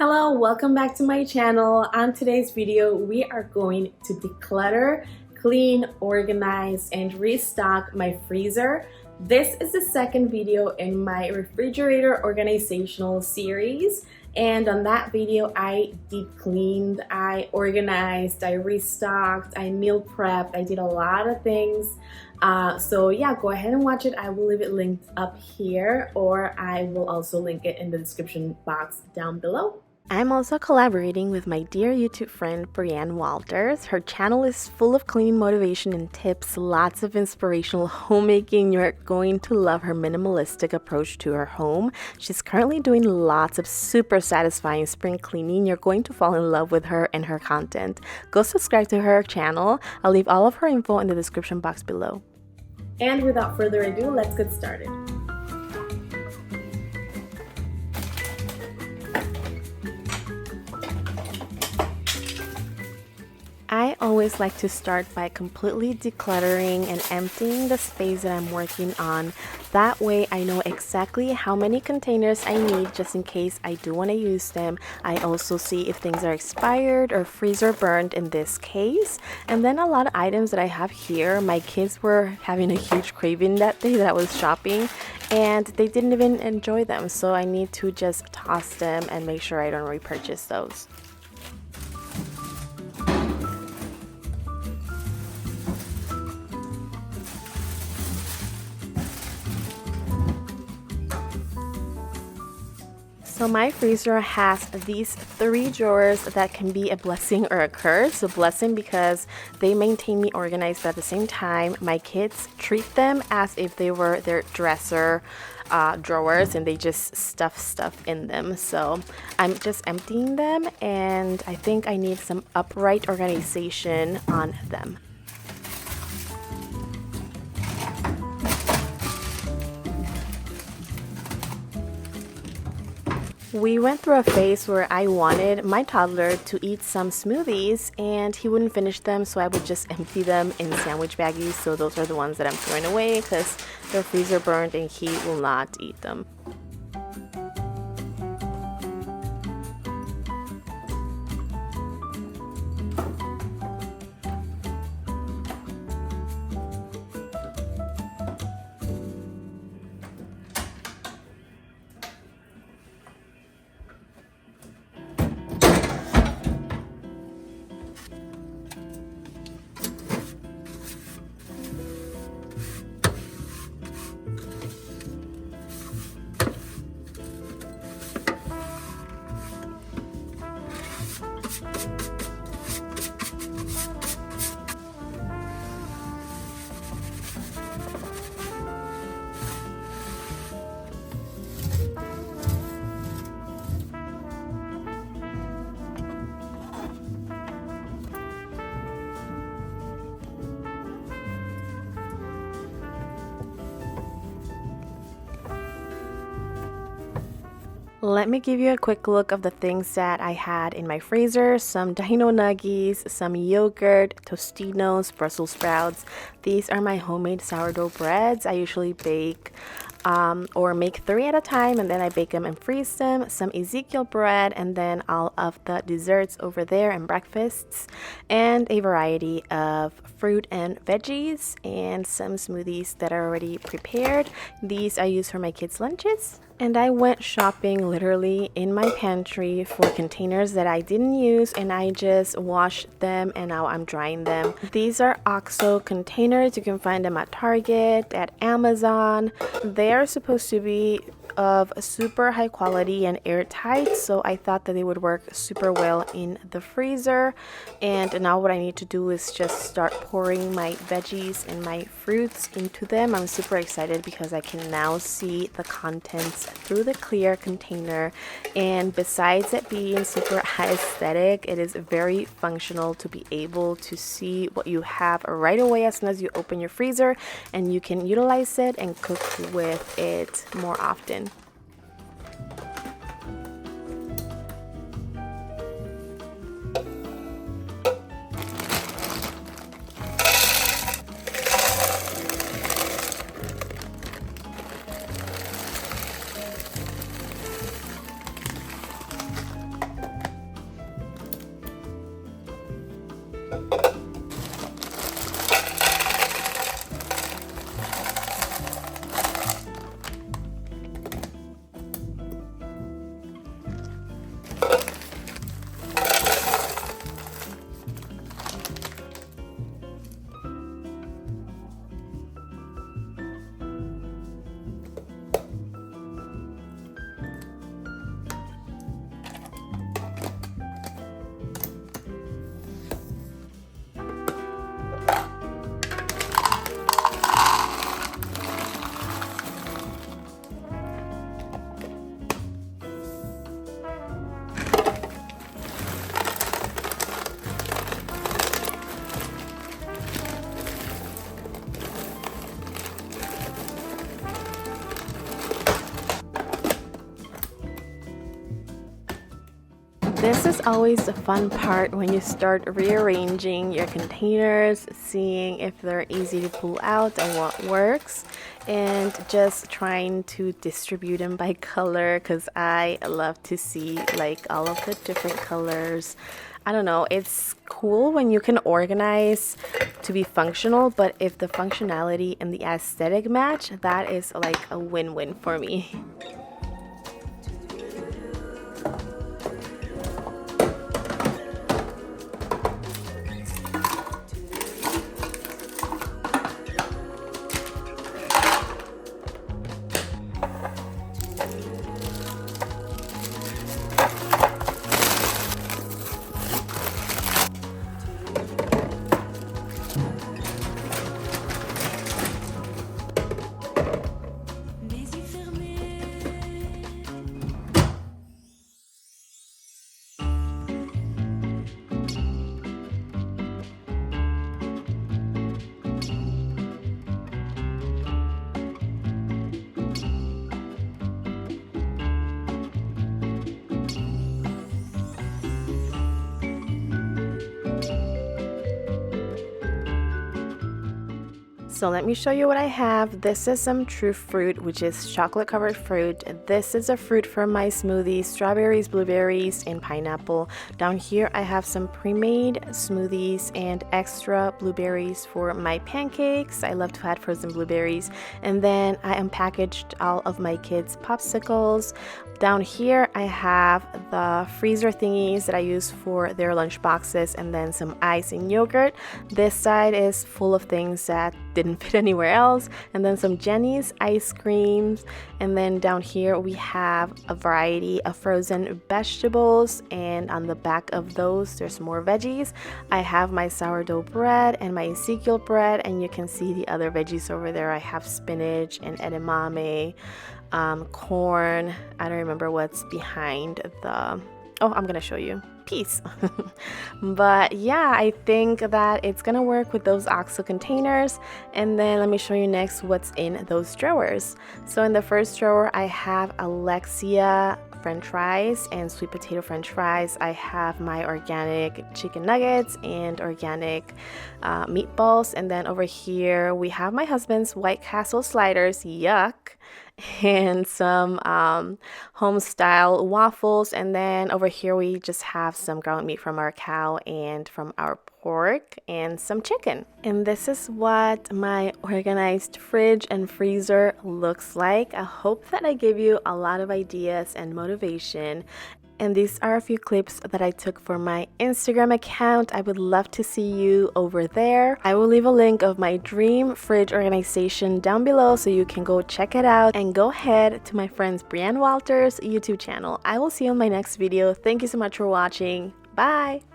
Hello, welcome back to my channel. On today's video, we are going to declutter, clean, organize, and restock my freezer. This is the second video in my refrigerator organizational series. And on that video, I deep cleaned, I organized, I restocked, I meal prepped, I did a lot of things. So yeah, go ahead and watch it. I will leave it linked up here, or I will also link it in the description box down below. I'm also collaborating with my dear YouTube friend Brianne Walters. Her channel is full of cleaning motivation and tips, lots of inspirational homemaking. You're going to love her minimalistic approach to her home. She's currently doing lots of super satisfying spring cleaning. You're going to fall in love with her and her content. Go subscribe to her channel. I'll leave all of her info in the description box below. And without further ado, let's get started. I always like to start by completely decluttering and emptying the space that I'm working on. That way I know exactly how many containers I need just in case I do want to use them. I also see if things are expired or freezer burned in this case. And then a lot of items that I have here, my kids were having a huge craving that day that I was shopping, and they didn't even enjoy them. So I need to just toss them and make sure I don't repurchase those. So my freezer has these 3 drawers that can be a blessing or a curse. So blessing because they maintain me organized, but at the same time, my kids treat them as if they were their dresser drawers, and they just stuff stuff in them. So I'm just emptying them, and I think I need some upright organization on them. We went through a phase where I wanted my toddler to eat some smoothies and he wouldn't finish them, so I would just empty them in sandwich baggies. So those are the ones that I'm throwing away because they're freezer burned and he will not eat them. Let me give you a quick look of the things that I had in my freezer. Some dino nuggies, some yogurt, Tostinos, Brussels sprouts. These are my homemade sourdough breads. I usually bake or make 3 at a time, and then I bake them and freeze them. Some Ezekiel bread, and then all of the desserts over there and breakfasts, and a variety of fruit and veggies, and some smoothies that are already prepared. These I use for my kids' lunches. And I went shopping literally in my pantry for containers that I didn't use, and I just washed them and now I'm drying them. These are OXO containers. You can find them at Target, at Amazon. They are supposed to be of super high quality and airtight, so I thought that they would work super well in the freezer. And now what I need to do is just start pouring my veggies and my fruits into them. I'm super excited because I can now see the contents through the clear container, and besides it being super aesthetic, it is very functional to be able to see what you have right away as soon as you open your freezer, and you can utilize it and cook with it more often. This is always the fun part when you start rearranging your containers, seeing if they're easy to pull out and what works, and just trying to distribute them by color because I love to see like all of the different colors. I don't know, it's cool when you can organize to be functional, but if the functionality and the aesthetic match, that is like a win-win for me. So let me show you what I have. This is some true fruit, which is chocolate covered fruit. This is a fruit from my smoothie: strawberries, blueberries, and pineapple. Down here I have some pre-made smoothies and extra blueberries for my pancakes. I love to add frozen blueberries. And then I unpackaged all of my kids' popsicles. Down here I have the freezer thingies that I use for their lunch boxes, and then some ice and yogurt. This side is full of things that didn't fit anywhere else, and then some Jenny's ice creams. And then down here we have a variety of frozen vegetables, and on the back of those there's more veggies. I have my sourdough bread and my Ezekiel bread, and you can see the other veggies over there. I have spinach and edamame, corn. I don't remember what's behind the, oh, I'm gonna show you, peas. But yeah, I think that it's gonna work with those OXO containers. And then let me show you next what's in those drawers. So in the first drawer I have Alexia French fries and sweet potato French fries. I have my organic chicken nuggets and organic meatballs. And then over here we have my husband's White Castle sliders, yuck, and some home style waffles. And then over here we just have some ground meat from our cow and from our pork and some chicken. And this is what my organized fridge and freezer looks like. I hope that I gave you a lot of ideas and motivation. And these are a few clips that I took for my Instagram account. I would love to see you over there. I will leave a link of my dream fridge organization down below so you can go check it out, and go ahead to my friend's Brianne Walters YouTube channel. I will see you in my next video. Thank you so much for watching. Bye!